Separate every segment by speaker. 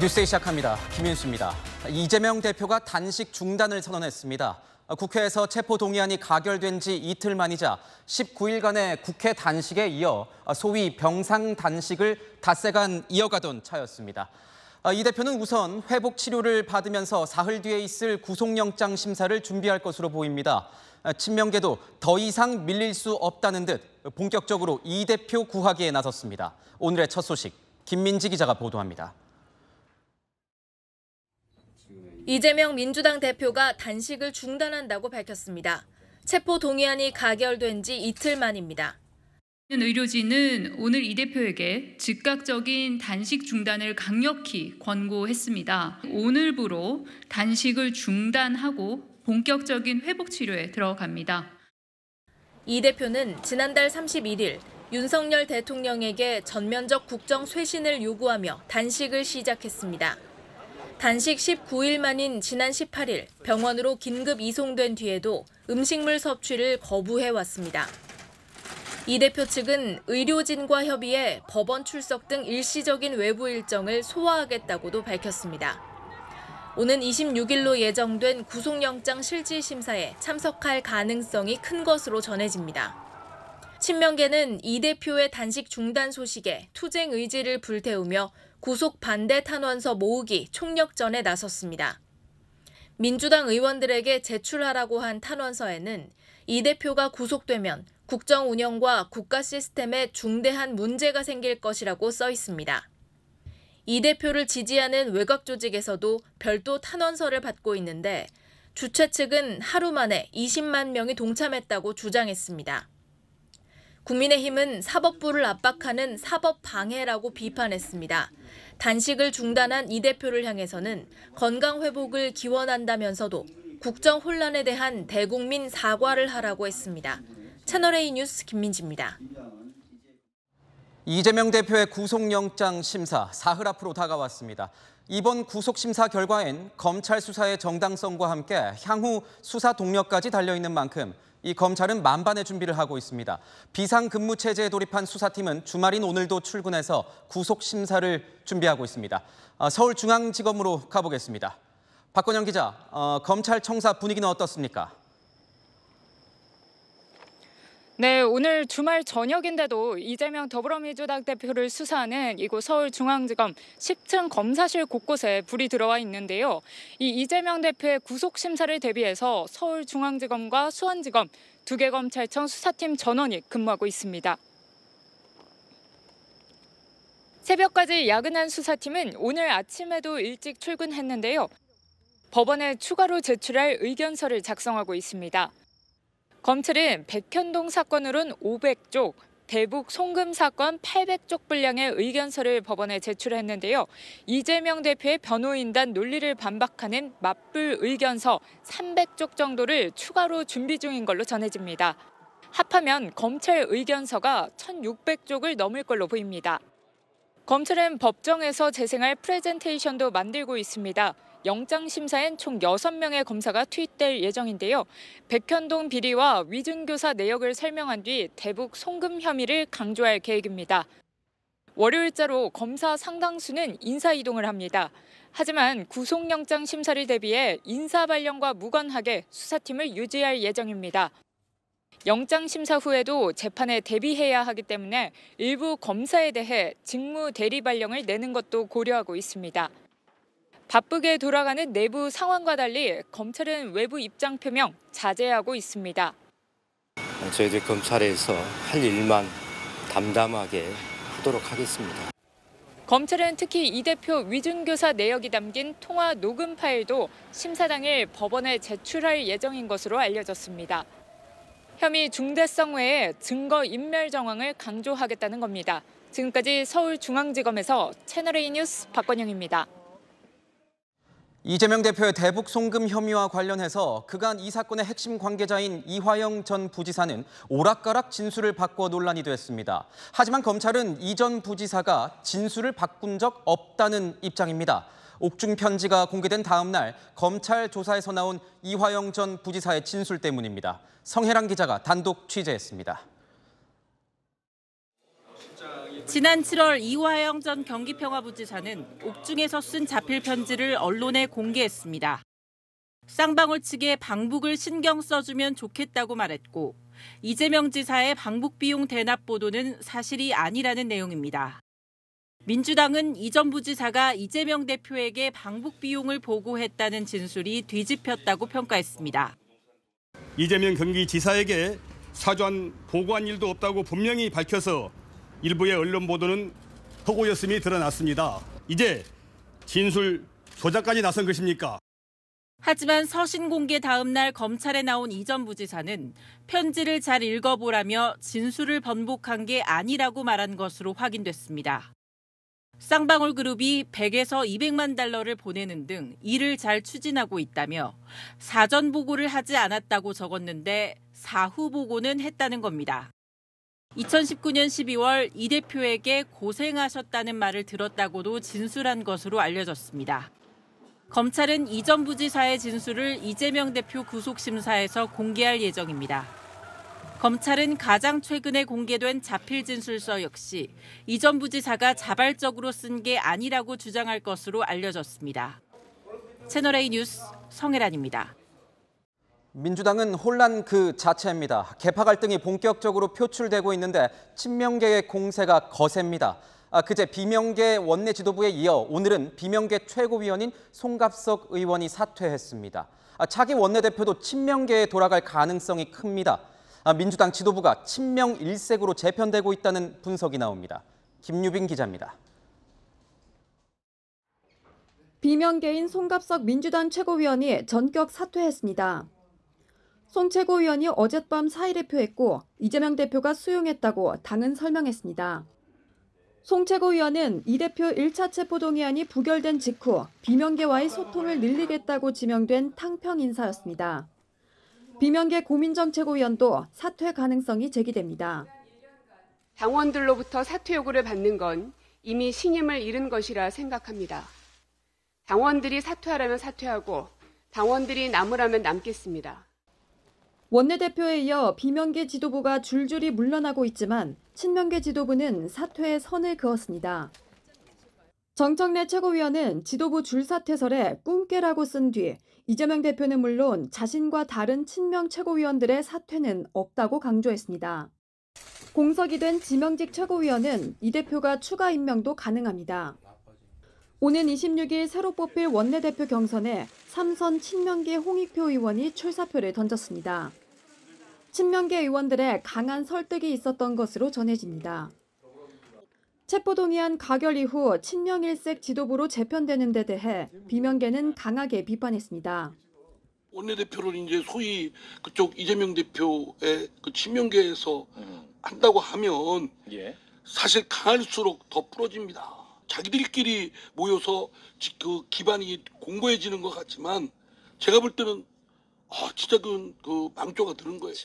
Speaker 1: 뉴스데이 시작합니다. 김윤수입니다. 이재명 대표가 단식 중단을 선언했습니다. 국회에서 체포 동의안이 가결된 지 이틀 만이자 19일간의 국회 단식에 이어 소위 병상 단식을 닷새간 이어가던 차였습니다. 이 대표는 우선 회복 치료를 받으면서 사흘 뒤에 있을 구속영장 심사를 준비할 것으로 보입니다. 친명계도 더 이상 밀릴 수 없다는 듯 본격적으로 이 대표 구하기에 나섰습니다. 오늘의 첫 소식, 김민지 기자가 보도합니다.
Speaker 2: 이재명 민주당 대표가 단식을 중단한다고 밝혔습니다. 체포 동의안이 가결된 지 이틀 만입니다.
Speaker 3: 의료진은 오늘 이 대표에게 즉각적인 단식 중단을 강력히 권고했습니다. 오늘부로 단식을 중단하고 본격적인 회복 치료에 들어갑니다.
Speaker 2: 이 대표는 지난달 31일 윤석열 대통령에게 전면적 국정 쇄신을 요구하며 단식을 시작했습니다. 단식 19일 만인 지난 18일 병원으로 긴급 이송된 뒤에도 음식물 섭취를 거부해왔습니다. 이 대표 측은 의료진과 협의해 법원 출석 등 일시적인 외부 일정을 소화하겠다고도 밝혔습니다. 오는 26일로 예정된 구속영장 실질심사에 참석할 가능성이 큰 것으로 전해집니다. 친명계는 이 대표의 단식 중단 소식에 투쟁 의지를 불태우며 구속 반대 탄원서 모으기 총력전에 나섰습니다. 민주당 의원들에게 제출하라고 한 탄원서에는 이 대표가 구속되면 국정 운영과 국가 시스템에 중대한 문제가 생길 것이라고 써 있습니다. 이 대표를 지지하는 외곽 조직에서도 별도 탄원서를 받고 있는데 주최 측은 하루 만에 20만 명이 동참했다고 주장했습니다. 국민의힘은 사법부를 압박하는 사법 방해라고 비판했습니다. 단식을 중단한 이 대표를 향해서는 건강 회복을 기원한다면서도 국정 혼란에 대한 대국민 사과를 하라고 했습니다. 채널A 뉴스 김민지입니다.
Speaker 1: 이재명 대표의 구속영장 심사 사흘 앞으로 다가왔습니다. 이번 구속심사 결과엔 검찰 수사의 정당성과 함께 향후 수사 동력까지 달려있는 만큼 이 검찰은 만반의 준비를 하고 있습니다. 비상근무체제에 돌입한 수사팀은 주말인 오늘도 출근해서 구속심사를 준비하고 있습니다. 서울중앙지검으로 가보겠습니다. 박건영 기자, 검찰청사 분위기는 어떻습니까?
Speaker 4: 네, 오늘 주말 저녁인데도 이재명 더불어민주당 대표를 수사하는 이곳 서울중앙지검 10층 검사실 곳곳에 불이 들어와 있는데요. 이 이재명 대표의 구속심사를 대비해서 서울중앙지검과 수원지검 두 개 검찰청 수사팀 전원이 근무하고 있습니다. 새벽까지 야근한 수사팀은 오늘 아침에도 일찍 출근했는데요. 법원에 추가로 제출할 의견서를 작성하고 있습니다. 검찰은 백현동 사건으론 500쪽, 대북 송금 사건 800쪽 분량의 의견서를 법원에 제출했는데요. 이재명 대표의 변호인단 논리를 반박하는 맞불 의견서 300쪽 정도를 추가로 준비 중인 걸로 전해집니다. 합하면 검찰 의견서가 1,600쪽을 넘을 걸로 보입니다. 검찰은 법정에서 재생할 프레젠테이션도 만들고 있습니다. 영장 심사엔 총 6명의 검사가 투입될 예정인데요. 백현동 비리와 위증교사 내역을 설명한 뒤 대북 송금 혐의를 강조할 계획입니다. 월요일자로 검사 상당수는 인사 이동을 합니다. 하지만 구속영장 심사를 대비해 인사 발령과 무관하게 수사팀을 유지할 예정입니다. 영장 심사 후에도 재판에 대비해야 하기 때문에 일부 검사에 대해 직무 대리 발령을 내는 것도 고려하고 있습니다. 바쁘게 돌아가는 내부 상황과 달리 검찰은 외부 입장 표명 자제하고 있습니다.
Speaker 5: 저희들 검찰에서 할 일만 담담하게 하도록 하겠습니다.
Speaker 4: 검찰은 특히 이 대표 위증교사 내역이 담긴 통화 녹음 파일도 심사 당일 법원에 제출할 예정인 것으로 알려졌습니다. 혐의 중대성 외에 증거 인멸 정황을 강조하겠다는 겁니다. 지금까지 서울중앙지검에서 채널A 뉴스 박건영입니다.
Speaker 1: 이재명 대표의 대북 송금 혐의와 관련해서 그간 이 사건의 핵심 관계자인 이화영 전 부지사는 오락가락 진술을 바꿔 논란이 됐습니다. 하지만 검찰은 이 전 부지사가 진술을 바꾼 적 없다는 입장입니다. 옥중 편지가 공개된 다음 날 검찰 조사에서 나온 이화영 전 부지사의 진술 때문입니다. 성혜랑 기자가 단독 취재했습니다.
Speaker 6: 지난 7월 이화영 전 경기평화부지사는 옥중에서 쓴 자필 편지를 언론에 공개했습니다. 쌍방울 측에 방북을 신경 써주면 좋겠다고 말했고 이재명 지사의 방북 비용 대납 보도는 사실이 아니라는 내용입니다. 민주당은 이 전 부지사가 이재명 대표에게 방북 비용을 보고했다는 진술이 뒤집혔다고 평가했습니다.
Speaker 7: 이재명 경기지사에게 사전 보고한 일도 없다고 분명히 밝혀서 일부의 언론 보도는 허구였음이 드러났습니다. 이제 진술 조작까지 나선 것입니까?
Speaker 6: 하지만 서신 공개 다음 날 검찰에 나온 이 전 부지사는 편지를 잘 읽어보라며 진술을 번복한 게 아니라고 말한 것으로 확인됐습니다. 쌍방울 그룹이 100에서 200만 달러를 보내는 등 일을 잘 추진하고 있다며 사전 보고를 하지 않았다고 적었는데 사후 보고는 했다는 겁니다. 2019년 12월 이 대표에게 고생하셨다는 말을 들었다고도 진술한 것으로 알려졌습니다. 검찰은 이 전 부지사의 진술을 이재명 대표 구속심사에서 공개할 예정입니다. 검찰은 가장 최근에 공개된 자필 진술서 역시 이 전 부지사가 자발적으로 쓴 게 아니라고 주장할 것으로 알려졌습니다. 채널A 뉴스 성혜란입니다.
Speaker 1: 민주당은 혼란 그 자체입니다. 계파 갈등이 본격적으로 표출되고 있는데 친명계의 공세가 거셉니다. 그제 비명계 원내 지도부에 이어 오늘은 비명계 최고위원인 송갑석 의원이 사퇴했습니다. 차기 원내대표도 친명계에 돌아갈 가능성이 큽니다. 민주당 지도부가 친명 일색으로 재편되고 있다는 분석이 나옵니다. 김유빈 기자입니다.
Speaker 8: 비명계인 송갑석 민주당 최고위원이 전격 사퇴했습니다. 송 최고위원이 어젯밤 사의를 표했고 이재명 대표가 수용했다고 당은 설명했습니다. 송 최고위원은 이 대표 1차 체포동의안이 부결된 직후 비명계와의 소통을 늘리겠다고 지명된 탕평 인사였습니다. 비명계 고민정 최고위원도 사퇴 가능성이 제기됩니다.
Speaker 9: 당원들로부터 사퇴 요구를 받는 건 이미 신임을 잃은 것이라 생각합니다. 당원들이 사퇴하라면 사퇴하고 당원들이 남으라면 남겠습니다.
Speaker 8: 원내대표에 이어 비명계 지도부가 줄줄이 물러나고 있지만 친명계 지도부는 사퇴에 선을 그었습니다. 정청래 최고위원은 지도부 줄사퇴설에 꿈깨라고 쓴 뒤 이재명 대표는 물론 자신과 다른 친명 최고위원들의 사퇴는 없다고 강조했습니다. 공석이 된 지명직 최고위원은 이 대표가 추가 임명도 가능합니다. 오는 26일 새로 뽑힐 원내대표 경선에 3선 친명계 홍익표 의원이 출사표를 던졌습니다. 친명계 의원들의 강한 설득이 있었던 것으로 전해집니다. 체포동의안 가결 이후 친명 일색 지도부로 재편되는 데 대해 비명계는 강하게 비판했습니다.
Speaker 10: 원내대표를 이제 소위 그쪽 이재명 대표의 그 친명계에서 한다고 하면 사실 강할수록 더 부러집니다. 자기들끼리 모여서 그 기반이 공고해지는 것 같지만 제가 볼 때는 진짜 그 망조가 드는 거예요.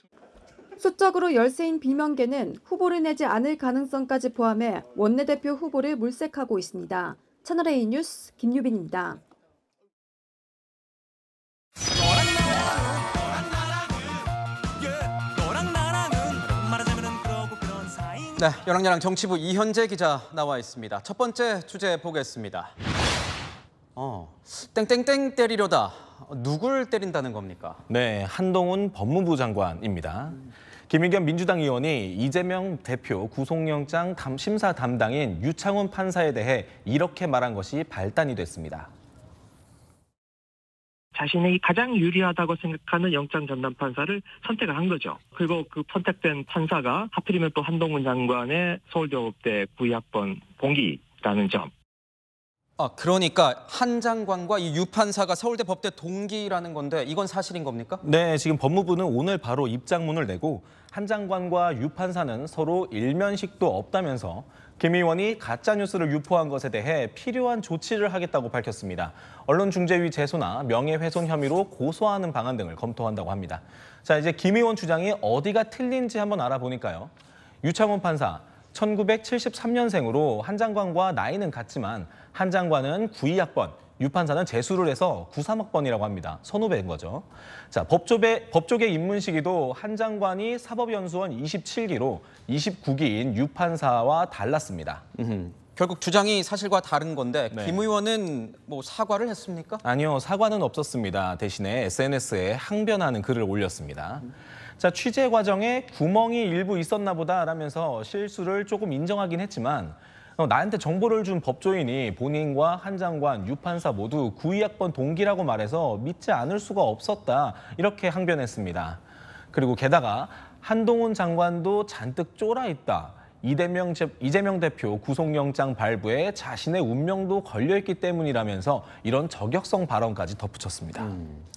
Speaker 8: 수적으로 열세인 비명계는 후보를 내지 않을 가능성까지 포함해 원내대표 후보를 물색하고 있습니다. 채널A 뉴스 김유빈입니다.
Speaker 1: 네, 여랑야랑 정치부 이현재 기자 나와 있습니다. 첫 번째 주제 보겠습니다. 땡땡땡 때리려다 누굴 때린다는 겁니까?
Speaker 11: 네, 한동훈 법무부 장관입니다. 김의겸 민주당 의원이 이재명 대표 구속영장 심사 담당인 유창훈 판사에 대해 이렇게 말한 것이 발단이 됐습니다.
Speaker 12: 자신이 가장 유리하다고 생각하는 영장 전담 판사를 선택을 한 거죠. 그리고 그 선택된 판사가 하필이면 또 한동훈 장관의 서울대법대 92학번 동기라는 점.
Speaker 1: 그러니까 한 장관과 이 유 판사가 서울대 법대 동기라는 건데 이건 사실인 겁니까?
Speaker 11: 네, 지금 법무부는 오늘 바로 입장문을 내고 한 장관과 유 판사는 서로 일면식도 없다면서 김 의원이 가짜뉴스를 유포한 것에 대해 필요한 조치를 하겠다고 밝혔습니다. 언론중재위 제소나 명예훼손 혐의로 고소하는 방안 등을 검토한다고 합니다. 자, 이제 김 의원 주장이 어디가 틀린지 한번 알아보니까요. 유창훈 판사, 1973년생으로 한 장관과 나이는 같지만 한 장관은 92학번, 유 판사는 재수를 해서 93학번이라고 합니다. 선후배인 거죠. 자, 법조계 입문 시기도 한 장관이 사법연수원 27기로 29기인 유 판사와 달랐습니다.
Speaker 1: 결국 주장이 사실과 다른 건데
Speaker 11: 네.
Speaker 1: 김 의원은 뭐 사과를 했습니까?
Speaker 11: 아니요, 사과는 없었습니다. 대신에 SNS에 항변하는 글을 올렸습니다. 자, 취재 과정에 구멍이 일부 있었나 보다라면서 실수를 조금 인정하긴 했지만 나한테 정보를 준 법조인이 본인과 한 장관, 유 판사 모두 92학번 동기라고 말해서 믿지 않을 수가 없었다. 이렇게 항변했습니다. 그리고 게다가 한동훈 장관도 잔뜩 쫄아 있다. 이재명 대표 구속영장 발부에 자신의 운명도 걸려있기 때문이라면서 이런 저격성 발언까지 덧붙였습니다.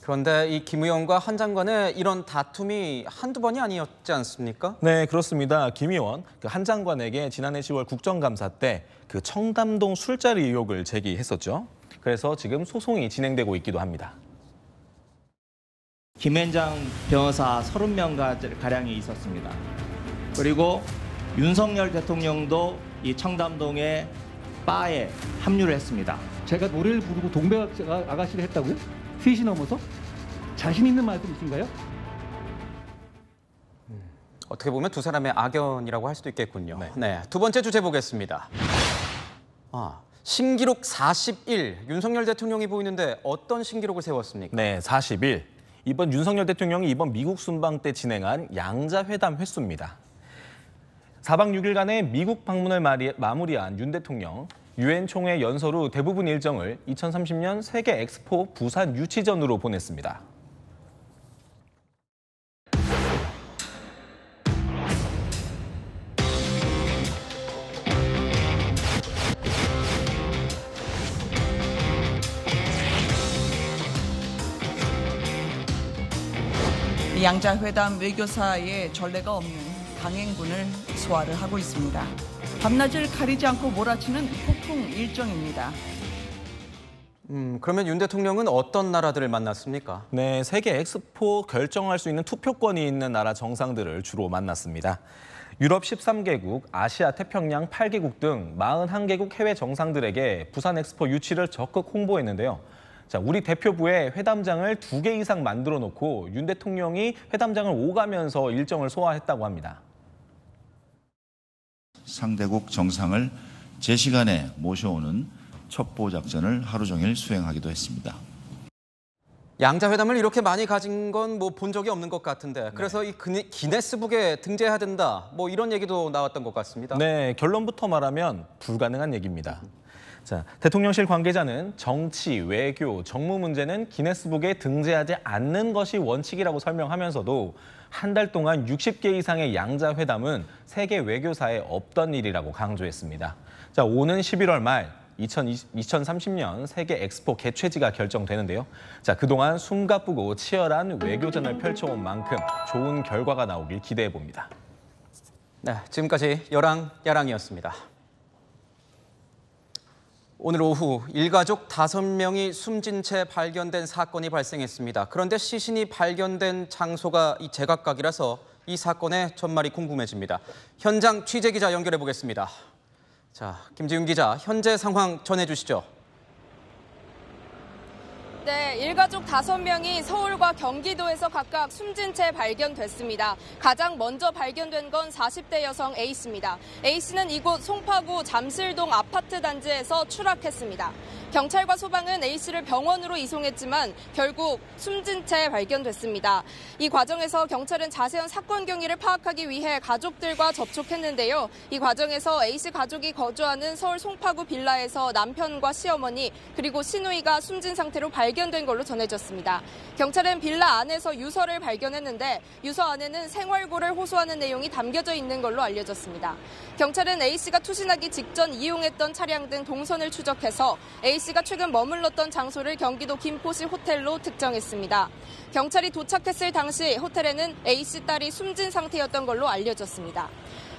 Speaker 1: 그런데 이 김 의원과 한 장관의 이런 다툼이 한두 번이 아니었지 않습니까?
Speaker 11: 네, 그렇습니다. 김 의원, 한 장관에게 지난해 10월 국정감사 때 그 청담동 술자리 의혹을 제기했었죠. 그래서 지금 소송이 진행되고 있기도 합니다.
Speaker 13: 김앤장 변호사 30명가량이 있었습니다. 그리고 윤석열 대통령도 이 청담동의 바에 합류를 했습니다.
Speaker 14: 제가 노래를 부르고 동백 아가씨를 했다고요? 3시 넘어서? 자신 있는 말씀이신가요?
Speaker 1: 어떻게 보면 두 사람의 악연이라고 할 수도 있겠군요. 네, 두 번째 주제 보겠습니다. 신기록 41, 윤석열 대통령이 보이는데 어떤 신기록을 세웠습니까?
Speaker 11: 네, 41. 이번 윤석열 대통령이 이번 미국 순방 때 진행한 양자회담 횟수입니다. 4박 6일간의 미국 방문을 마무리한 윤 대통령, 유엔 총회 연설 후 대부분 일정을 2030년 세계 엑스포 부산 유치전으로 보냈습니다.
Speaker 15: 양자회담 외교사의 전례가 없는 강행군을 소화를 하고 있습니다. 밤낮을 가리지 않고 몰아치는 폭풍 일정입니다.
Speaker 1: 그러면 윤 대통령은 어떤 나라들을 만났습니까?
Speaker 11: 네, 세계 엑스포 결정할 수 있는 투표권이 있는 나라 정상들을 주로 만났습니다. 유럽 13개국, 아시아 태평양 8개국 등 41개국 해외 정상들에게 부산 엑스포 유치를 적극 홍보했는데요. 자, 우리 대표부에 회담장을 2개 이상 만들어 놓고 윤 대통령이 회담장을 오가면서 일정을 소화했다고 합니다.
Speaker 16: 상대국 정상을 제 시간에 모셔오는 첩보 작전을 하루 종일 수행하기도 했습니다.
Speaker 1: 양자회담을 이렇게 많이 가진 건 뭐 본 적이 없는 것 같은데 그래서 이 기네스북에 등재해야 된다 뭐 이런 얘기도 나왔던 것 같습니다.
Speaker 11: 네, 결론부터 말하면 불가능한 얘기입니다. 자, 대통령실 관계자는 정치, 외교, 정무 문제는 기네스북에 등재하지 않는 것이 원칙이라고 설명하면서도 한 달 동안 60개 이상의 양자회담은 세계 외교사에 없던 일이라고 강조했습니다. 자, 오는 11월 말 2030년 세계 엑스포 개최지가 결정되는데요. 자, 그동안 숨가쁘고 치열한 외교전을 펼쳐온 만큼 좋은 결과가 나오길 기대해 봅니다.
Speaker 1: 네, 지금까지 여랑야랑이었습니다. 오늘 오후 일가족 5명이 숨진 채 발견된 사건이 발생했습니다. 그런데 시신이 발견된 장소가 이 제각각이라서 이 사건의 전말이 궁금해집니다. 현장 취재기자 연결해 보겠습니다. 자, 김지윤 기자, 현재 상황 전해주시죠.
Speaker 17: 네, 일가족 5명이 서울과 경기도에서 각각 숨진 채 발견됐습니다. 가장 먼저 발견된 건 40대 여성 A씨입니다. A씨는 이곳 송파구 잠실동 아파트 단지에서 추락했습니다. 경찰과 소방은 A씨를 병원으로 이송했지만 결국 숨진 채 발견됐습니다. 이 과정에서 경찰은 자세한 사건 경위를 파악하기 위해 가족들과 접촉했는데요. 이 과정에서 A씨 가족이 거주하는 서울 송파구 빌라에서 남편과 시어머니 그리고 시누이가 숨진 상태로 발견된 걸로 전해졌습니다. 경찰은 빌라 안에서 유서를 발견했는데 유서 안에는 생활고를 호소하는 내용이 담겨져 있는 걸로 알려졌습니다. 경찰은 A씨가 투신하기 직전 이용했던 차량 등 동선을 추적해서 A씨가 최근 머물렀던 장소를 경기도 김포시 호텔로 특정했습니다. 경찰이 도착했을 당시 호텔에는 A씨 딸이 숨진 상태였던 걸로 알려졌습니다.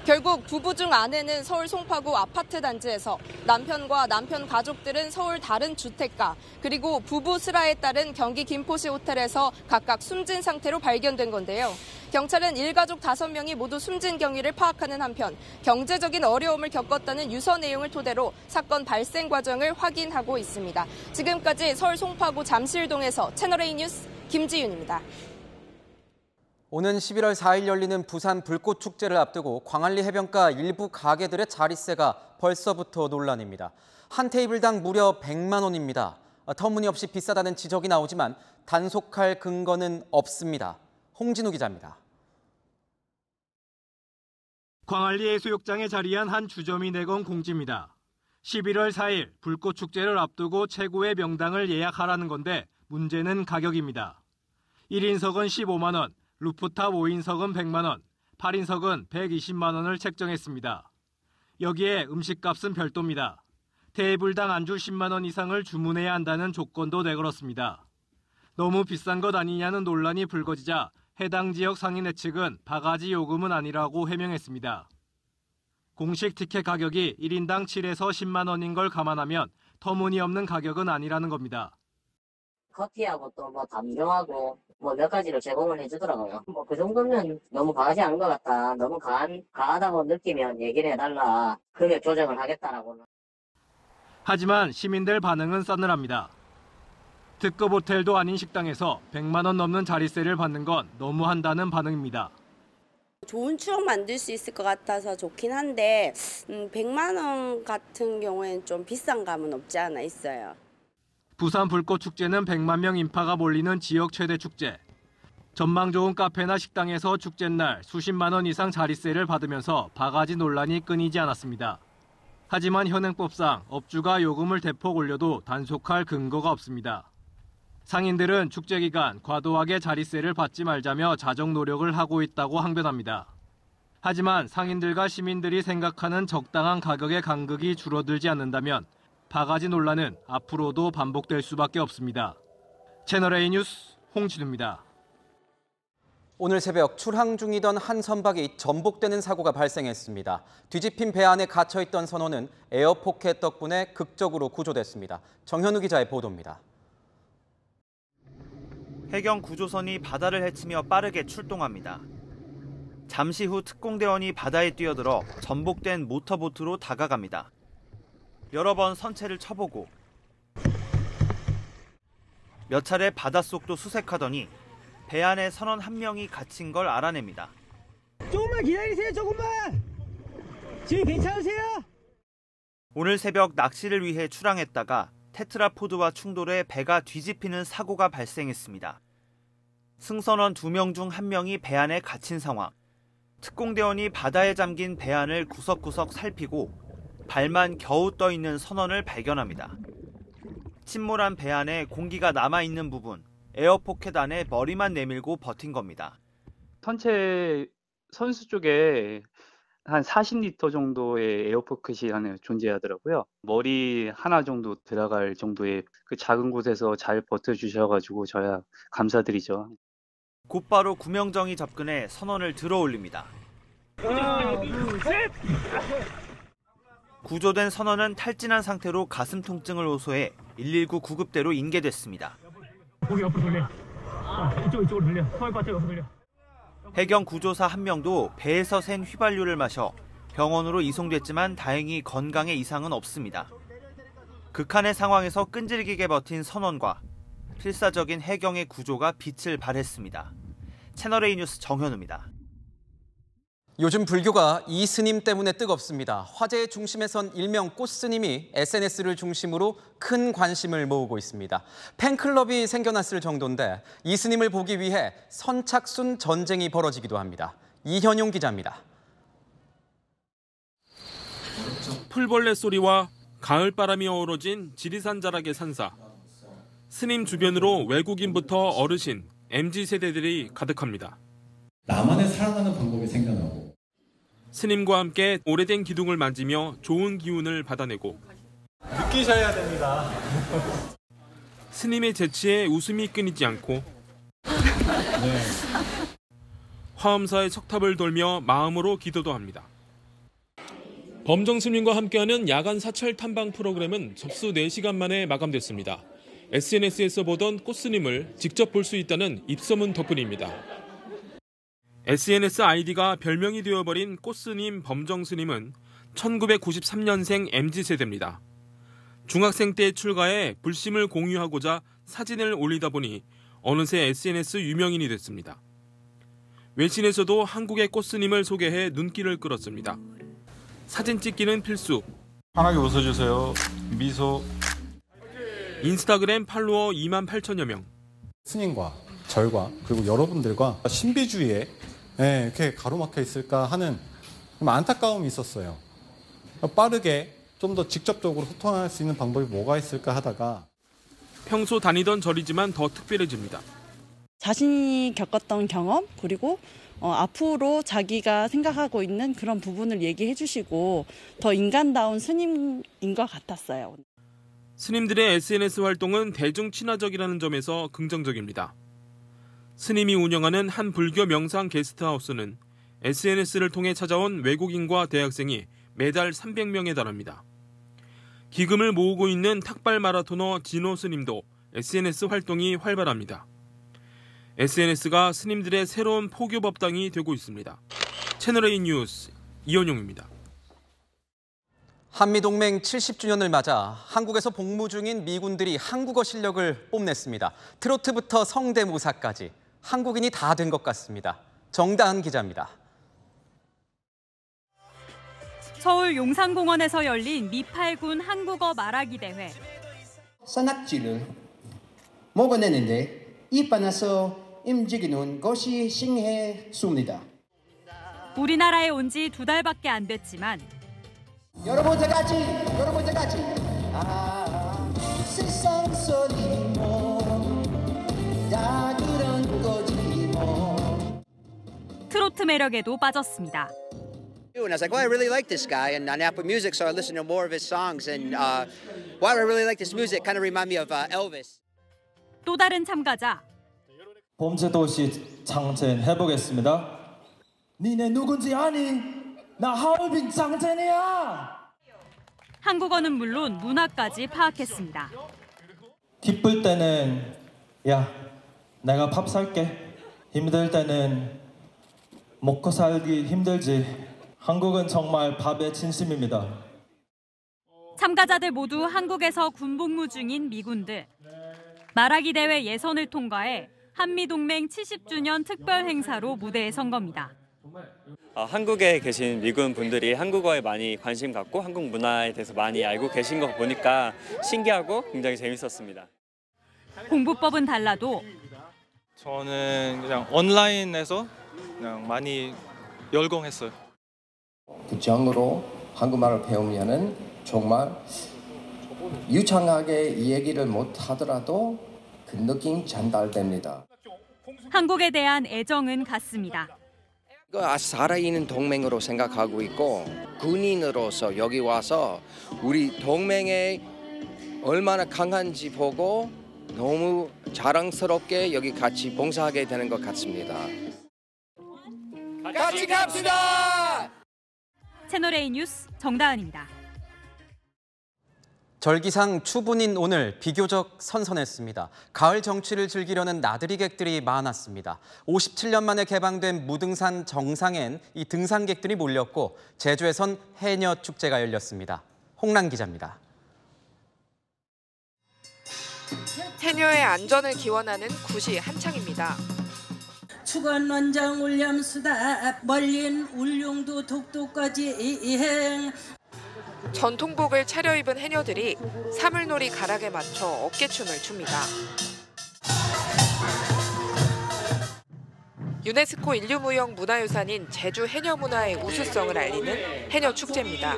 Speaker 17: 결국 부부 중 아내는 서울 송파구 아파트 단지에서 남편과 남편 가족들은 서울 다른 주택가, 그리고 부부 슬하에 따른 경기 김포시 호텔에서 각각 숨진 상태로 발견된 건데요. 경찰은 일가족 5명이 모두 숨진 경위를 파악하는 한편 경제적인 어려움을 겪었다는 유서 내용을 토대로 사건 발생 과정을 확인하고 있습니다. 지금까지 서울 송파구 잠실동에서 채널A 뉴스 김지윤입니다.
Speaker 1: 오는 11월 4일 열리는 부산 불꽃축제를 앞두고 광안리 해변가 일부 가게들의 자릿세가 벌써부터 논란입니다. 한 테이블당 무려 100만 원입니다. 터무니없이 비싸다는 지적이 나오지만 단속할 근거는 없습니다. 홍진우 기자입니다.
Speaker 18: 광안리 해수욕장에 자리한 한 주점이 내건 공지입니다. 11월 4일 불꽃축제를 앞두고 최고의 명당을 예약하라는 건데 문제는 가격입니다. 1인석은 15만 원, 루프탑 5인석은 100만 원, 8인석은 120만 원을 책정했습니다. 여기에 음식값은 별도입니다. 테이블당 안주 10만 원 이상을 주문해야 한다는 조건도 내걸었습니다. 너무 비싼 것 아니냐는 논란이 불거지자 해당 지역 상인회 측은 바가지 요금은 아니라고 해명했습니다. 공식 티켓 가격이 1인당 7에서 10만 원인 걸 감안하면 터무니없는 가격은 아니라는 겁니다.
Speaker 19: 커피하고 또 뭐 담요하고 뭐 몇 가지를 제공을 해주더라고요. 뭐 그 정도면 너무 과하지 않은 것 같다. 너무 과하다고 느끼면 얘기를 해달라. 금액 조정을 하겠다라고는.
Speaker 18: 하지만 시민들 반응은 싸늘합니다. 특급 호텔도 아닌 식당에서 100만 원 넘는 자릿세를 받는 건 너무한다는 반응입니다.
Speaker 20: 좋은 추억 만들 수 있을 것 같아서 좋긴 한데 100만 원 같은 경우에는 좀 비싼 감은 없지 않아 있어요.
Speaker 18: 부산 불꽃축제는 100만 명 인파가 몰리는 지역 최대 축제. 전망 좋은 카페나 식당에서 축제날 수십만 원 이상 자릿세를 받으면서 바가지 논란이 끊이지 않았습니다. 하지만 현행법상 업주가 요금을 대폭 올려도 단속할 근거가 없습니다. 상인들은 축제 기간 과도하게 자릿세를 받지 말자며 자정 노력을 하고 있다고 항변합니다. 하지만 상인들과 시민들이 생각하는 적당한 가격의 간극이 줄어들지 않는다면 바가지 논란은 앞으로도 반복될 수밖에 없습니다. 채널A 뉴스 홍진우입니다.
Speaker 1: 오늘 새벽 출항 중이던 한 선박이 전복되는 사고가 발생했습니다. 뒤집힌 배 안에 갇혀있던 선원은 에어포켓 덕분에 극적으로 구조됐습니다. 정현우 기자의 보도입니다.
Speaker 21: 해경 구조선이 바다를 헤치며 빠르게 출동합니다. 잠시 후 특공대원이 바다에 뛰어들어 전복된 모터보트로 다가갑니다. 여러 번 선체를 쳐보고 몇 차례 바닷속도 수색하더니 배 안에 선원 한 명이 갇힌 걸 알아냅니다.
Speaker 22: 조금만 기다리세요, 조금만. 지금 괜찮으세요?
Speaker 21: 오늘 새벽 낚시를 위해 출항했다가 테트라포드와 충돌해 배가 뒤집히는 사고가 발생했습니다. 승선원 2명 중 1명이 배 안에 갇힌 상황. 특공대원이 바다에 잠긴 배 안을 구석구석 살피고 발만 겨우 떠있는 선원을 발견합니다. 침몰한 배 안에 공기가 남아있는 부분, 에어포켓 안에 머리만 내밀고 버틴 겁니다.
Speaker 23: 선체 선수 쪽에 한 40리터 정도의 에어포켓이 안에 존재하더라고요. 머리 하나 정도 들어갈 정도의 그 작은 곳에서 잘 버텨주셔가지고 저야 감사드리죠.
Speaker 21: 곧바로 구명정이 접근해 선원을 들어 올립니다.
Speaker 22: 하나, 둘, 셋!
Speaker 21: 구조된 선원은 탈진한 상태로 가슴 통증을 호소해 119 구급대로 인계됐습니다.
Speaker 22: 고개 옆으로 돌려. 이쪽으로 돌려. 토할 것 같아, 옆으로 돌려.
Speaker 21: 해경 구조사 1명도 배에서 샌 휘발유를 마셔 병원으로 이송됐지만 다행히 건강에 이상은 없습니다. 극한의 상황에서 끈질기게 버틴 선원과 필사적인 해경의 구조가 빛을 발했습니다. 채널A 뉴스 정현우입니다.
Speaker 1: 요즘 불교가 이스님 때문에 뜨겁습니다. 화제의 중심에 선 일명 꽃스님이 SNS를 중심으로 큰 관심을 모으고 있습니다. 팬클럽이 생겨났을 정도인데 이스님을 보기 위해 선착순 전쟁이 벌어지기도 합니다. 이현용 기자입니다.
Speaker 24: 풀벌레 소리와 가을바람이 어우러진 지리산 자락의 산사. 스님 주변으로 외국인부터 어르신, MZ세대들이 가득합니다.
Speaker 25: 나만의 살아가는 방법이 생겨나고
Speaker 24: 스님과 함께 오래된 기둥을 만지며 좋은 기운을 받아내고
Speaker 25: 느끼셔야 됩니다.
Speaker 24: 스님의 재치에 웃음이 끊이지 않고 화엄사의 척탑을 돌며 마음으로 기도도 합니다. 범정스님과 함께하는 야간 사찰 탐방 프로그램은 접수 4시간 만에 마감됐습니다. SNS에서 보던 꽃스님을 직접 볼 수 있다는 입소문 덕분입니다. SNS 아이디가 별명이 되어버린 꽃스님 범정스님은 1993년생 MZ세대입니다. 중학생 때 출가해 불심을 공유하고자 사진을 올리다 보니 어느새 SNS 유명인이 됐습니다. 외신에서도 한국의 꽃스님을 소개해 눈길을 끌었습니다. 사진 찍기는 필수.
Speaker 25: 환하게 웃어주세요. 미소.
Speaker 24: 인스타그램 팔로워 2만 8천여 명.
Speaker 25: 스님과 절과 그리고 여러분들과 신비주의에 이렇게 가로막혀 있을까 하는 좀 안타까움이 있었어요. 빠르게 좀 더 직접적으로 소통할 수 있는 방법이 뭐가 있을까 하다가
Speaker 24: 평소 다니던 절이지만 더 특별해집니다.
Speaker 2: 자신이 겪었던 경험 그리고 앞으로 자기가 생각하고 있는 그런 부분을 얘기해 주시고 더 인간다운 스님인 것 같았어요.
Speaker 24: 스님들의 SNS 활동은 대중 친화적이라는 점에서 긍정적입니다. 스님이 운영하는 한 불교 명상 게스트하우스는 SNS를 통해 찾아온 외국인과 대학생이 매달 300명에 달합니다. 기금을 모으고 있는 탁발 마라토너 진호 스님도 SNS 활동이 활발합니다. SNS가 스님들의 새로운 포교 법당이 되고 있습니다. 채널A 뉴스 이현용입니다.
Speaker 1: 한미동맹 70주년을 맞아 한국에서 복무 중인 미군들이 한국어 실력을 뽐냈습니다. 트로트부터 성대모사까지 한국인이 다 된 것 같습니다. 정다은 기자입니다.
Speaker 3: 서울 용산공원에서 열린 미8군 한국어 말하기 대회.
Speaker 4: 산낙지를 먹어내는데 입안에서 움직이는 것이 신기했습니다.
Speaker 3: 우리나라에 온 지 2달밖에 안 됐지만
Speaker 4: 여러분 다 같이 세상 소리 다 그런 거지 뭐.
Speaker 3: 트로트 매력에도 빠졌습니다.
Speaker 5: And I was like, well, I really like this guy. And on Apple Music, so I listened to more of his songs. And wow, I really like this music. Kind of remind me of Elvis.
Speaker 3: 또 다른 참가자.
Speaker 7: 범죄도시 장첸 해보겠습니다. 니네 누군지 아니? 나 하얼빈 장첸이야.
Speaker 3: 한국어는 물론 문화까지 파악했습니다.
Speaker 7: 기쁠 때는 야, 내가 밥 살게. 힘들 때는 먹고 살기 힘들지. 한국은 정말 밥의 진심입니다.
Speaker 3: 참가자들 모두 한국에서 군복무 중인 미군들. 말하기 대회 예선을 통과해 한미동맹 70주년 특별 행사로 무대에 선 겁니다.
Speaker 26: 한국에 계신 미군 분들이 한국어에 많이 관심 갖고 한국 문화에 대해서 많이 알고 계신 거 보니까 신기하고 굉장히 재밌었습니다.
Speaker 3: 공부법은 달라도
Speaker 27: 저는 그냥 온라인에서 그냥 많이 열공했어요.
Speaker 4: 그 정으로 한국말을 배우면은 정말 유창하게 이 얘기를 못 하더라도 그 느낌 전달됩니다.
Speaker 3: 한국에 대한 애정은 같습니다.
Speaker 4: 살아있는 동맹으로 생각하고 있고 군인으로서 여기 와서 우리 동맹에 얼마나 강한지 보고 너무 자랑스럽게 여기 같이 봉사하게 되는 것 같습니다. 같이 갑시다!
Speaker 3: 채널A 뉴스 정다은입니다.
Speaker 1: 절기상 추분인 오늘 비교적 선선했습니다. 가을 정취를 즐기려는 나들이객들이 많았습니다. 57년 만에 개방된 무등산 정상엔 이 등산객들이 몰렸고 제주에선 해녀 축제가 열렸습니다. 홍란 기자입니다.
Speaker 28: 해녀의 안전을 기원하는 굿이 한창입니다.
Speaker 29: 추관 원장 울염수다 멀린 울릉도 독도까지 이행.
Speaker 28: 전통복을 차려입은 해녀들이 사물놀이 가락에 맞춰 어깨춤을 춥니다. 유네스코 인류무형 문화유산인 제주 해녀문화의 우수성을 알리는 해녀축제입니다.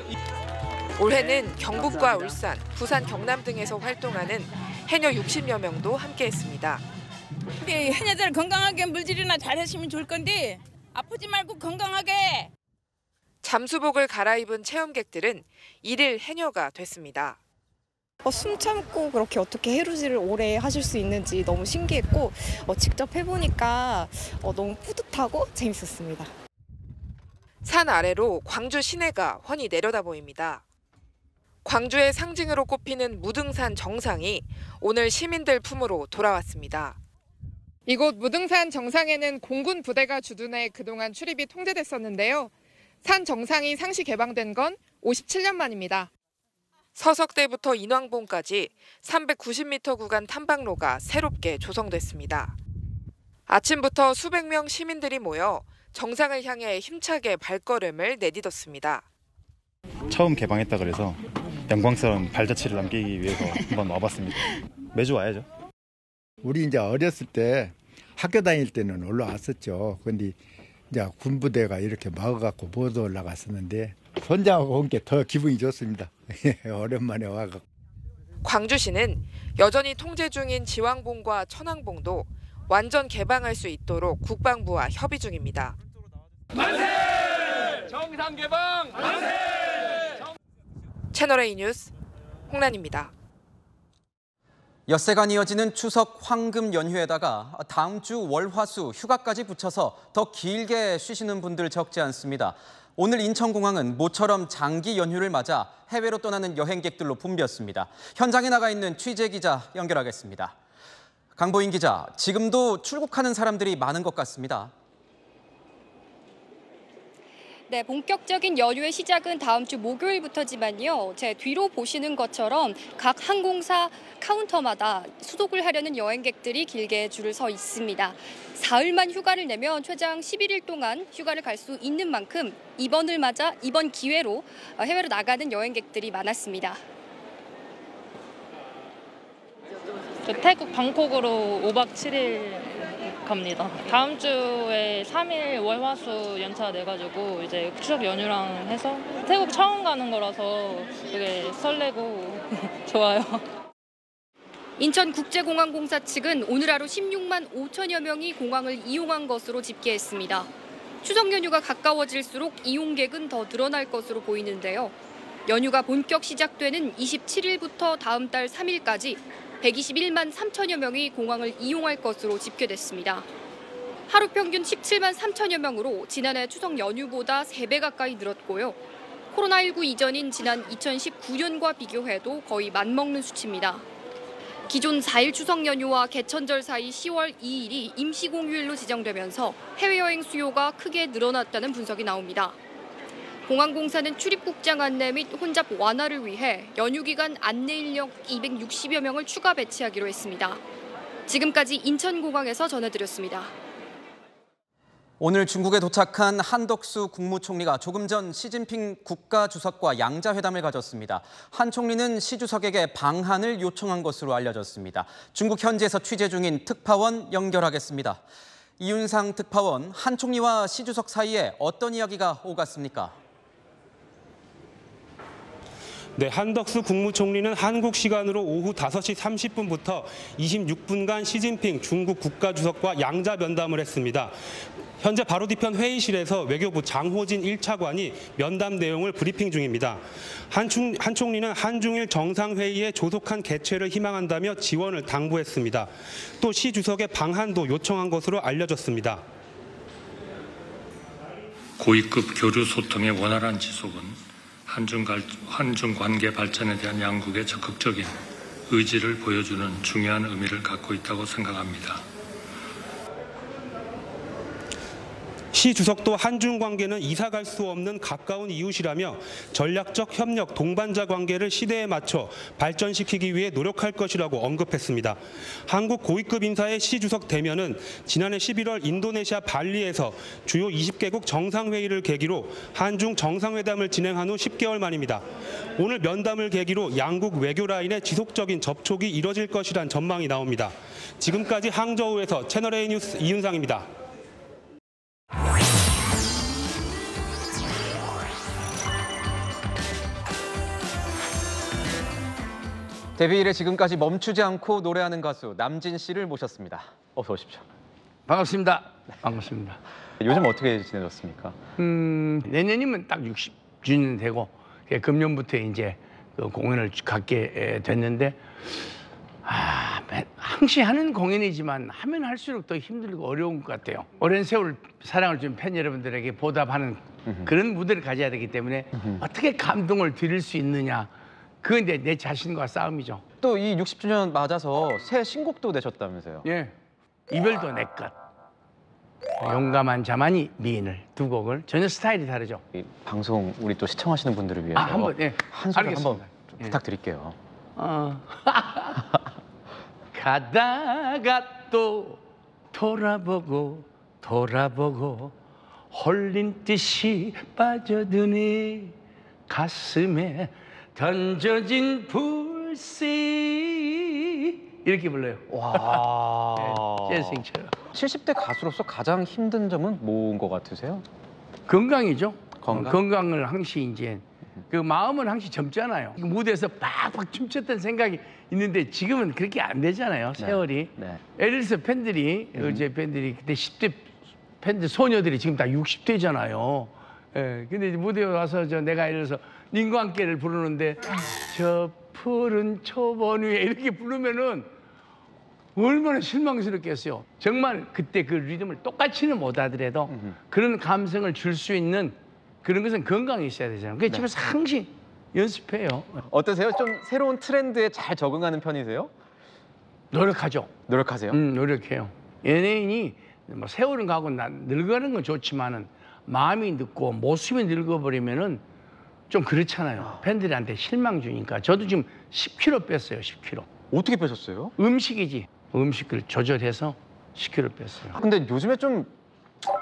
Speaker 28: 올해는 경북과 울산, 부산, 경남 등에서 활동하는 해녀 60여 명도 함께했습니다.
Speaker 29: 해녀들 건강하게 물질이나 잘 하시면 좋을 건데 아프지 말고 건강하게.
Speaker 28: 잠수복을 갈아입은 체험객들은 일일 해녀가 됐습니다.
Speaker 30: 숨 참고 그렇게 어떻게 해루질을 오래 하실 수 있는지 너무 신기했고 직접 해보니까 너무 뿌듯하고 재밌었습니다.
Speaker 28: 산 아래로 광주 시내가 훤히 내려다 보입니다. 광주의 상징으로 꼽히는 무등산 정상이 오늘 시민들 품으로 돌아왔습니다. 이곳 무등산 정상에는 공군 부대가 주둔해 그동안 출입이 통제됐었는데요. 산 정상이 상시 개방된 건 57년 만입니다. 서석대부터 인왕봉까지 390m 구간 탐방로가 새롭게 조성됐습니다. 아침부터 수백 명 시민들이 모여 정상을 향해 힘차게 발걸음을 내딛었습니다.
Speaker 6: 처음 개방했다 그래서 영광스러운 발자취를 남기기 위해서 한번 와봤습니다. 매주 와야죠.
Speaker 8: 우리 이제 어렸을 때 학교 다닐 때는 올라왔었죠. 근데 이제 군부대가 이렇게 막아갖고 못 올라갔었는데 선장하고 온 게 더 기분이 좋습니다. 오랜만에 와갖고.
Speaker 28: 광주시는 여전히 통제 중인 지왕봉과 천왕봉도 완전 개방할 수 있도록 국방부와 협의 중입니다.
Speaker 9: 만세! 정상 개방! 만세!
Speaker 28: 채널A 뉴스 홍란입니다.
Speaker 1: 엿새간 이어지는 추석 황금 연휴에다가 다음 주 월화수 휴가까지 붙여서 더 길게 쉬시는 분들 적지 않습니다. 오늘 인천공항은 모처럼 장기 연휴를 맞아 해외로 떠나는 여행객들로 붐볐습니다. 현장에 나가 있는 취재기자 연결하겠습니다. 강보인 기자, 지금도 출국하는 사람들이 많은 것 같습니다.
Speaker 10: 네, 본격적인 연휴의 시작은 다음 주 목요일부터지만요. 제 뒤로 보시는 것처럼 각 항공사 카운터마다 수속을 하려는 여행객들이 길게 줄을 서 있습니다. 사흘만 휴가를 내면 최장 11일 동안 휴가를 갈 수 있는 만큼 이번을 맞아 이번 기회로 해외로 나가는 여행객들이 많았습니다.
Speaker 11: 태국 방콕으로 5박 7일 갑니다. 다음 주에 3일 월화수 연차 내가지고 이제 추석 연휴랑 해서 태국 처음 가는 거라서 되게 설레고 좋아요.
Speaker 10: 인천국제공항공사 측은 오늘 하루 16만 5천여 명이 공항을 이용한 것으로 집계했습니다. 추석 연휴가 가까워질수록 이용객은 더 늘어날 것으로 보이는데요. 연휴가 본격 시작되는 27일부터 다음 달 3일까지 121만 3천여 명이 공항을 이용할 것으로 집계됐습니다. 하루 평균 17만 3천여 명으로 지난해 추석 연휴보다 3배 가까이 늘었고요. 코로나19 이전인 지난 2019년과 비교해도 거의 맞먹는 수치입니다. 기존 4일 추석 연휴와 개천절 사이 10월 2일이 임시공휴일로 지정되면서 해외여행 수요가 크게 늘어났다는 분석이 나옵니다. 공항공사는 출입국장 안내 및 혼잡 완화를 위해 연휴 기간 안내 인력 260여 명을 추가 배치하기로 했습니다. 지금까지 인천공항에서 전해드렸습니다.
Speaker 1: 오늘 중국에 도착한 한덕수 국무총리가 조금 전 시진핑 국가주석과 양자회담을 가졌습니다. 한 총리는 시 주석에게 방한을 요청한 것으로 알려졌습니다. 중국 현지에서 취재 중인 특파원 연결하겠습니다. 이윤상 특파원, 한 총리와 시 주석 사이에 어떤 이야기가 오갔습니까?
Speaker 12: 네, 한덕수 국무총리는 한국 시간으로 오후 5시 30분부터 26분간 시진핑 중국 국가주석과 양자 면담을 했습니다. 현재 바로 뒤편 회의실에서 외교부 장호진 1차관이 면담 내용을 브리핑 중입니다. 한 총리는 한중일 정상회의의 조속한 개최를 희망한다며 지원을 당부했습니다. 또 시 주석의 방한도 요청한 것으로 알려졌습니다.
Speaker 13: 고위급 교류 소통의 원활한 지속은 한중 관계 발전에 대한 양국의 적극적인 의지를 보여주는 중요한 의미를 갖고 있다고 생각합니다.
Speaker 12: 시 주석도 한중 관계는 이사갈 수 없는 가까운 이웃이라며 전략적 협력 동반자 관계를 시대에 맞춰 발전시키기 위해 노력할 것이라고 언급했습니다. 한국 고위급 인사의 시 주석 대면은 지난해 11월 인도네시아 발리에서 주요 20개국 정상회의를 계기로 한중 정상회담을 진행한 후 10개월 만입니다. 오늘 면담을 계기로 양국 외교 라인의 지속적인 접촉이 이뤄질 것이란 전망이 나옵니다. 지금까지 항저우에서 채널A 뉴스 이윤상입니다.
Speaker 1: 데뷔 이래 지금까지 멈추지 않고 노래하는 가수 남진 씨를 모셨습니다. 어서 오십시오.
Speaker 14: 반갑습니다. 반갑습니다.
Speaker 1: 요즘 어떻게 지내셨습니까?
Speaker 14: 내년이면 딱 60주년 되고 금년부터 이제 그 공연을 갖게 됐는데 항시 하는 공연이지만 하면 할수록 더 힘들고 어려운 것 같아요. 오랜 세월 사랑을 준 팬 여러분들에게 보답하는 그런 무대를 가져야 되기 때문에 어떻게 감동을 드릴 수 있느냐. 그건 내 자신과 싸움이죠.
Speaker 1: 또 이 60주년 맞아서 새 신곡도 내셨다면서요?
Speaker 14: 예, 이별도 내 것, 용감한 자만이 미인을 두 곡을 전혀 스타일이 다르죠.
Speaker 1: 이 방송 우리 또 시청하시는 분들을 위해서
Speaker 14: 한번 예,
Speaker 1: 한 소절
Speaker 14: 알겠습니다.
Speaker 1: 한번 좀 부탁드릴게요.
Speaker 14: 가다가 또 돌아보고 홀린 듯이 빠져드네 가슴에 던져진 불씨 이렇게 불러요.
Speaker 1: 와.
Speaker 14: 네, 재즈처럼.
Speaker 1: 70대 가수로서 가장 힘든 점은 뭔 것 같으세요?
Speaker 14: 건강이죠.
Speaker 1: 건강?
Speaker 14: 건강을 항시 이제 그 마음은 항시 젊잖아요. 무대에서 빡빡 춤췄던 생각이 있는데 지금은 그렇게 안 되잖아요. 세월이.
Speaker 1: 네.
Speaker 14: 예를 들어서 팬들이 어제 팬들이 그때 10대 팬들 소녀들이 지금 다 60대잖아요. 예. 근데 이제 무대에 와서 내가 예를 들어서 님과 함께를 부르는데 저 푸른 초원 위에 이렇게 부르면은 얼마나 실망스럽겠어요. 정말 그때 그 리듬을 똑같이는 못 하더라도 그런 감성을 줄 수 있는 그런 것은 건강이 있어야 되잖아요. 그래서 집에서 항상 연습해요.
Speaker 1: 어떠세요? 좀 새로운 트렌드에 잘 적응하는 편이세요?
Speaker 14: 노력하죠.
Speaker 1: 노력하세요?
Speaker 14: 노력해요. 연예인이 뭐 세월은 가고 늙어가는 건 좋지만은 마음이 늙고 모습이 늙어버리면은 좀 그렇잖아요. 팬들한테 실망 주니까. 저도 지금 10kg 뺐어요. 10kg.
Speaker 1: 어떻게 빼셨어요?
Speaker 14: 음식이지. 음식을 조절해서 10kg 뺐어요.
Speaker 1: 근데 요즘에 좀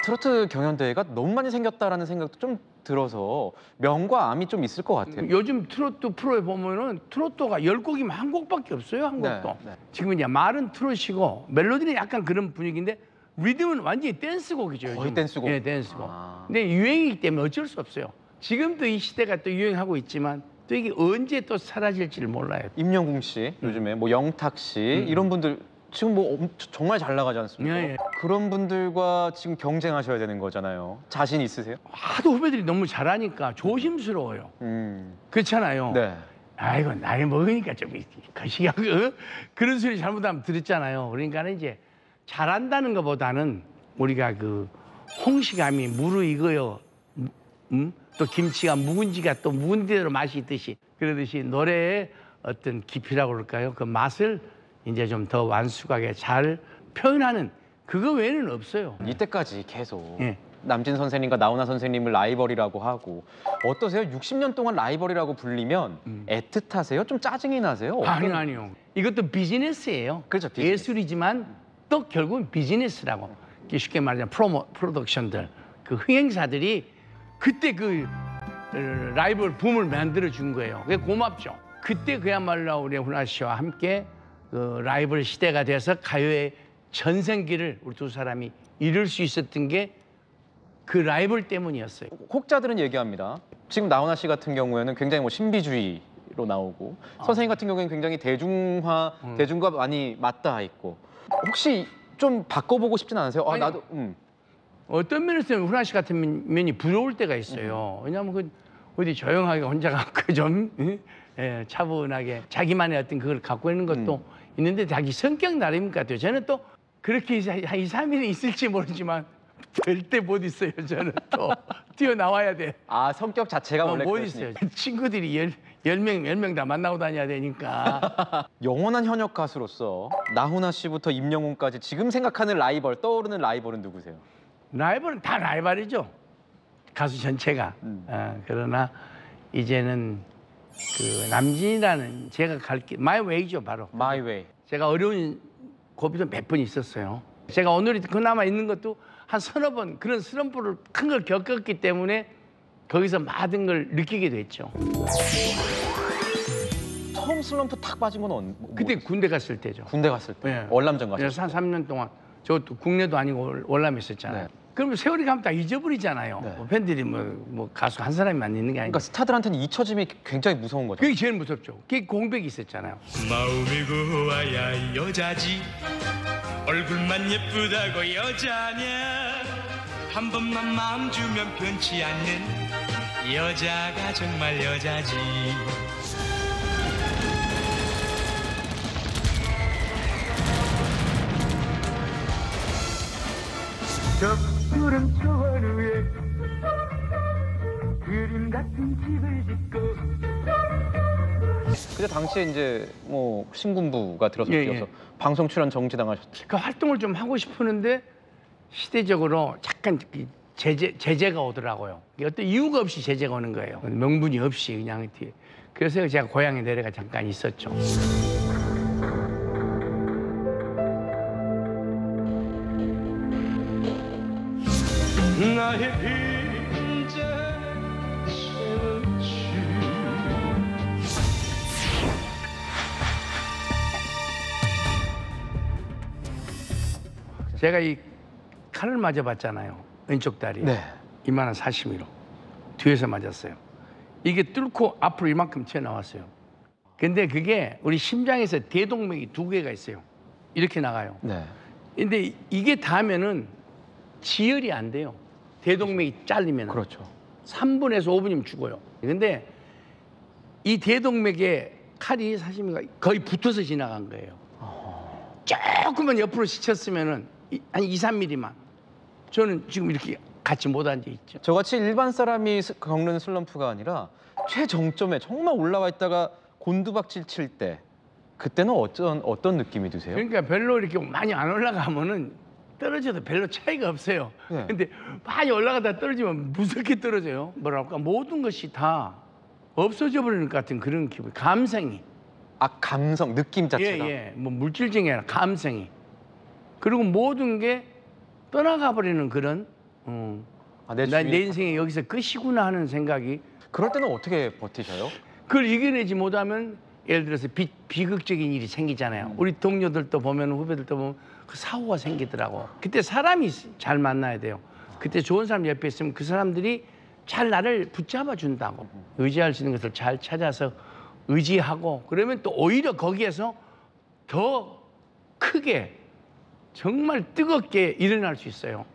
Speaker 1: 트로트 경연대회가 너무 많이 생겼다라는 생각도 좀 들어서 명과 암이 좀 있을 것 같아요.
Speaker 14: 요즘 트로트 프로에 보면은 트로트가 10곡이면 한 곡밖에 없어요. 한 곡도.
Speaker 1: 네.
Speaker 14: 지금 이제 말은 트로트이고 멜로디는 약간 그런 분위기인데 리듬은 완전히 댄스곡이죠.
Speaker 1: 거의
Speaker 14: 요즘.
Speaker 1: 댄스곡?
Speaker 14: 예, 댄스곡. 근데 유행이기 때문에 어쩔 수 없어요. 지금도 이 시대가 또 유행하고 있지만 또 이게 언제 또 사라질지를 몰라요.
Speaker 1: 임영웅 씨, 요즘에 뭐 영탁 씨 이런 분들 지금 뭐 정말 잘 나가지 않습니까?
Speaker 14: 예.
Speaker 1: 그런 분들과 지금 경쟁하셔야 되는 거잖아요. 자신 있으세요?
Speaker 14: 하도 후배들이 너무 잘하니까 조심스러워요. 그렇잖아요.
Speaker 1: 네.
Speaker 14: 아이고 나이 먹으니까 좀 거시기하고 그런 소리 잘못하면 들었잖아요. 그러니까 이제 잘한다는 것보다는 우리가 그 홍시감이 무르익어요. 또 김치가 묵은지가 또 묵은 대로 맛이 있듯이 그러듯이 노래의 어떤 깊이라고 그럴까요? 그 맛을 이제 좀 더 완숙하게 잘 표현하는 그거 외에는 없어요.
Speaker 1: 이때까지 계속
Speaker 14: 예.
Speaker 1: 남진 선생님과 나훈아 선생님을 라이벌이라고 하고 어떠세요? 60년 동안 라이벌이라고 불리면 애틋하세요? 좀 짜증이 나세요?
Speaker 14: 아니요. 이것도 비즈니스예요.
Speaker 1: 그렇죠. 비즈니스.
Speaker 14: 예술이지만 또 결국은 비즈니스라고. 쉽게 말하자면 프로덕션들, 그 흥행사들이 그때 그 라이벌 붐을 만들어 준 거예요. 그게 고맙죠. 그때 그야말로 우리 훈아 씨와 함께 그 라이벌 시대가 돼서 가요의 전성기를 우리 두 사람이 이룰 수 있었던 게 그 라이벌 때문이었어요.
Speaker 1: 혹자들은 얘기합니다. 지금 나훈아 씨 같은 경우에는 굉장히 뭐 신비주의로 나오고 선생님 같은 경우에는 굉장히 대중과 많이 맞닿아 있고 혹시 좀 바꿔보고 싶진 않으세요?
Speaker 14: 아니,
Speaker 1: 나도
Speaker 14: 어떤 면에서는 훈아 씨 같은 면이 부러울 때가 있어요. 왜냐하면 그 어디 조용하게 혼자 갖고 좀 차분하게 자기만의 어떤 그걸 갖고 있는 것도 있는데 자기 성격 나름인 것 같아요. 저는 또 그렇게 한 2, 3일은 있을지 모르지만 절대 못 있어요. 저는 또 뛰어나와야 돼.
Speaker 1: 아, 성격 자체가 원래
Speaker 14: 못 있어요. 친구들이 10명 다 만나고 다녀야 되니까.
Speaker 1: 영원한 현역 가수로서 나훈아 씨부터 임영웅까지 지금 생각하는 라이벌, 떠오르는 라이벌은 누구세요?
Speaker 14: 라이벌은 다 라이벌이죠. 가수 전체가. 그러나 이제는 그 남진이라는 제가 갈 길, 마이 웨이죠, 바로.
Speaker 1: 마이 웨이.
Speaker 14: 제가 어려운 고비도 몇 번 있었어요. 제가 오늘이 그나마 있는 것도 한 서너 번 그런 슬럼프를 큰 걸 겪었기 때문에 거기서 많은 걸 느끼게 됐죠.
Speaker 1: 처음 슬럼프 탁 빠진 건
Speaker 14: 그때 군대 갔을 때죠.
Speaker 1: 군대 갔을 때?
Speaker 14: 네.
Speaker 1: 월남전 가셨어요?
Speaker 14: 한 3년 동안. 저것도 국내도 아니고 월남에 있었잖아요.
Speaker 1: 네.
Speaker 14: 그러면 세월이 가면 다 잊어버리잖아요.
Speaker 1: 네.
Speaker 14: 팬들이 뭐 가수 한 사람만 있는 게 아니고.
Speaker 1: 그러니까 스타들한테는 잊혀짐이 굉장히 무서운 거죠.
Speaker 14: 그게 제일 무섭죠. 그게 공백이 있었잖아요.
Speaker 15: 마음이 고와야 여자지 얼굴만 예쁘다고 여자냐 한 번만 마음 주면 변치 않는 여자가 정말 여자지. 저 푸른 초원 위에 그림 같은 집을 짓고.
Speaker 1: 그때 당시에 이제 뭐 신군부가 들어서
Speaker 14: 예,
Speaker 1: 뛰어서 방송 출연 정지당하셨죠.
Speaker 14: 그 활동을 좀 하고 싶었는데 시대적으로 약간 제재가 오더라고요. 어떤 이유가 없이 제재가 오는 거예요. 명분이 없이 그냥. 그래서 제가 고향에 내려가 잠깐 있었죠.
Speaker 15: 나의 빈자 채워주.
Speaker 14: 제가 이 칼을 맞아봤잖아요. 왼쪽 다리에.
Speaker 1: 네.
Speaker 14: 이만한 사시미로. 뒤에서 맞았어요. 이게 뚫고 앞으로 이만큼 튀어나왔어요. 근데 그게 우리 심장에서 대동맥이 2개가 있어요. 이렇게 나가요.
Speaker 1: 네.
Speaker 14: 근데 이게 닿으면은 지혈이 안 돼요. 대동맥이 잘리면.
Speaker 1: 그렇죠.
Speaker 14: 3분에서 5분이면 죽어요. 근데 이 대동맥에 칼이 사시미가 거의 붙어서 지나간 거예요. 조금만 옆으로 스쳤으면은 한 2, 3mm만. 저는 지금 이렇게 같이 못 앉아 있죠.
Speaker 1: 저같이 일반 사람이 겪는 슬럼프가 아니라 최정점에 정말 올라와 있다가 곤두박질 칠 때 그때는 어떤 느낌이 드세요?
Speaker 14: 그러니까 별로 이렇게 많이 안 올라가면은 떨어져도 별로 차이가 없어요.
Speaker 1: 네.
Speaker 14: 근데 많이 올라가다 떨어지면 무섭게 떨어져요. 뭐랄까 모든 것이 다 없어져 버리는 것 같은 그런 기분. 감성이.
Speaker 1: 아, 감성, 느낌 자체가.
Speaker 14: 예. 뭐 물질적이 아니라 감성이. 그리고 모든 게 떠나가 버리는 그런 내 인생이 여기서 끝이구나 하는 생각이.
Speaker 1: 그럴 때는 어떻게 버티셔요?
Speaker 14: 그걸 이겨내지 못하면 예를 들어서 비극적인 일이 생기잖아요. 우리 동료들도 보면 후배들도 보면 그 사고가 생기더라고. 그때 사람이 잘 만나야 돼요. 그때 좋은 사람 옆에 있으면 그 사람들이 잘 나를 붙잡아 준다고. 의지할 수 있는 것을 잘 찾아서 의지하고 그러면 또 오히려 거기에서 더 크게 정말 뜨겁게 일어날 수 있어요.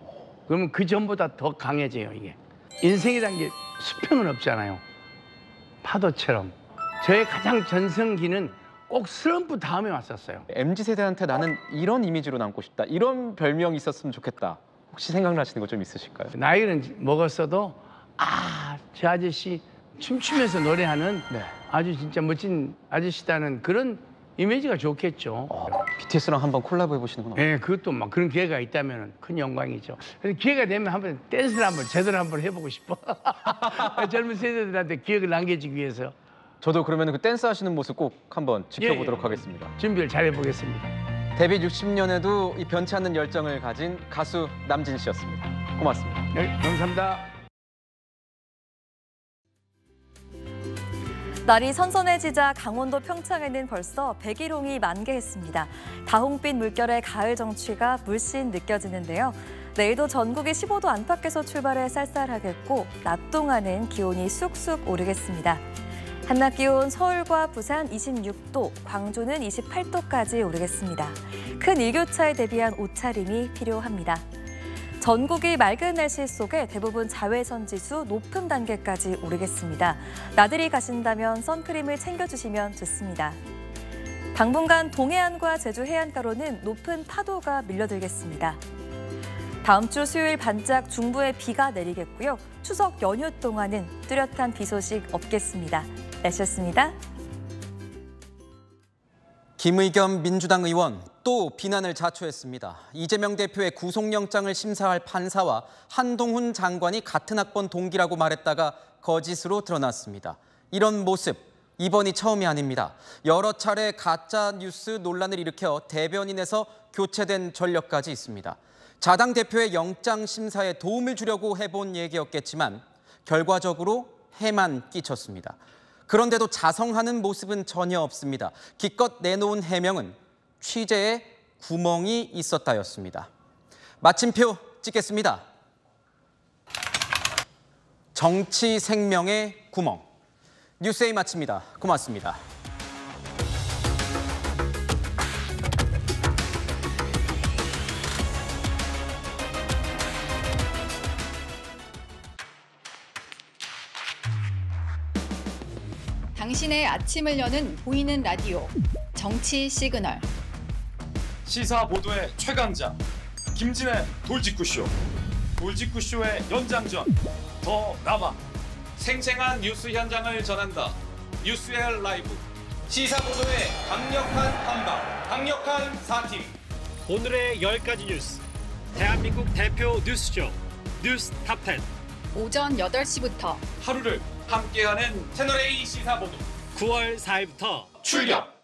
Speaker 14: 그러면 그 전보다 더 강해져요, 이게. 인생이란 게 수평은 없잖아요. 파도처럼. 저의 가장 전성기는 꼭 슬럼프 다음에 왔었어요.
Speaker 1: MZ세대한테 나는 이런 이미지로 남고 싶다. 이런 별명이 있었으면 좋겠다. 혹시 생각나시는 거 좀 있으실까요?
Speaker 14: 나이는 먹었어도 저 아저씨 춤추면서 노래하는 아주 진짜 멋진 아저씨다는 그런 이미지가 좋겠죠.
Speaker 1: BTS랑 한번 콜라보 해보시는 건 어때요?
Speaker 14: 네, 그것도 막 그런 기회가 있다면 큰 영광이죠. 그래서 기회가 되면 한번 댄스를 한번 제대로 한번 해보고 싶어. 젊은 세대들한테 기억을 남겨주기 위해서.
Speaker 1: 저도 그러면 그 댄스 하시는 모습 꼭 한번 지켜보도록 하겠습니다.
Speaker 14: 준비를 잘 해보겠습니다.
Speaker 1: 데뷔 60년에도 이 변치 않는 열정을 가진 가수 남진 씨였습니다. 고맙습니다.
Speaker 14: 네, 감사합니다.
Speaker 2: 날이 선선해지자 강원도 평창에는 벌써 백일홍이 만개했습니다. 다홍빛 물결의 가을 정취가 물씬 느껴지는데요. 내일도 전국이 15도 안팎에서 출발해 쌀쌀하겠고 낮 동안은 기온이 쑥쑥 오르겠습니다. 한낮 기온 서울과 부산 26도, 광주는 28도까지 오르겠습니다. 큰 일교차에 대비한 옷차림이 필요합니다. 전국이 맑은 날씨 속에 대부분 자외선 지수 높은 단계까지 오르겠습니다. 나들이 가신다면 선크림을 챙겨주시면 좋습니다. 당분간 동해안과 제주 해안가로는 높은 파도가 밀려들겠습니다. 다음 주 수요일 반짝 중부에 비가 내리겠고요. 추석 연휴 동안은 뚜렷한 비 소식 없겠습니다. 날씨였습니다.
Speaker 1: 김의겸 민주당 의원 또 비난을 자초했습니다. 이재명 대표의 구속영장을 심사할 판사와 한동훈 장관이 같은 학번 동기라고 말했다가 거짓으로 드러났습니다. 이런 모습 이번이 처음이 아닙니다. 여러 차례 가짜 뉴스 논란을 일으켜 대변인에서 교체된 전력까지 있습니다. 자당 대표의 영장 심사에 도움을 주려고 해본 얘기였겠지만 결과적으로 해만 끼쳤습니다. 그런데도 자성하는 모습은 전혀 없습니다. 기껏 내놓은 해명은 취재에 구멍이 있었다였습니다. 마침표 찍겠습니다. 정치 생명의 구멍. 뉴스에이 마칩니다. 고맙습니다.
Speaker 16: 당신의 아침을 여는 보이는 라디오 정치 시그널.
Speaker 9: 시사 보도의 최강자
Speaker 5: 김진애 돌직구쇼. 돌직구쇼의 연장전 더 남아.
Speaker 9: 생생한 뉴스 현장을 전한다. 뉴스엘 라이브. 시사보도의 강력한 한방, 강력한 4팀.
Speaker 17: 오늘의 10가지 뉴스. 대한민국 대표 뉴스쇼 뉴스 탑10.
Speaker 16: 오전 8시부터
Speaker 9: 하루를 함께하는 채널A 시사보도.
Speaker 17: 9월 4일부터
Speaker 9: 출격!